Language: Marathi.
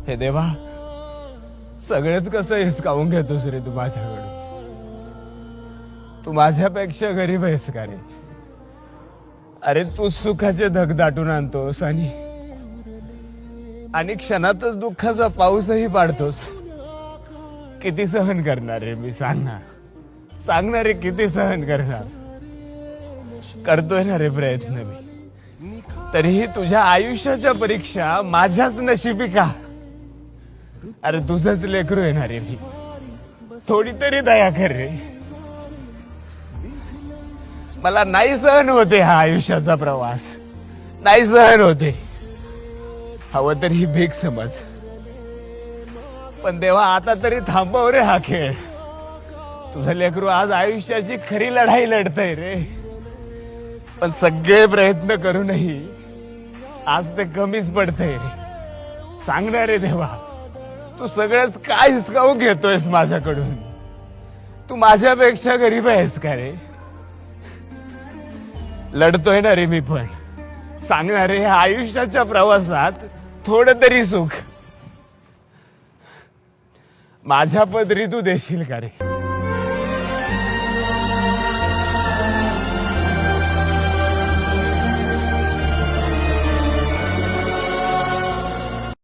हे देवा, सगळेच कसं हिसकावून घेतोस रे तू माझ्याकडून. तू माझ्यापेक्षा गरीब आहेस का रे? अरे तू सुखाचे धग दाटून आणतोस आणि क्षणातच दुःखाचा पाऊसही पाडतोस. किती सहन करणार रे मी? सांगणार रे, किती सहन करणार? करतोय ना रे प्रयत्न मी, तरीही तुझ्या आयुष्याच्या परीक्षा माझ्याच नशिबी का? अरे तुझंच लेकरू येणार रे मी, थोडी तरी दया कर रे. मला नाही सहन होते हा आयुष्याचा प्रवास, नाही सहन होते. हवं तरी ही भीक समज, पण देवा आता तरी थांबव रे हा खेळ. तुझं लेकरू आज आयुष्याची खरी लढाई लढतय रे, पण सगळे प्रयत्न करूनही आज ते कमीच पडतंय रे. सांगणार रे देवा, तू सगळंच काय हिसकावून घेतोयस माझ्याकडून? तू माझ्यापेक्षा गरीब आहेस का रे? लढतोय ना रे मी पण. सांगणार रे, आयुष्याच्या प्रवासात थोडं तरी सुख माझ्या पदरी तू देशील का रे?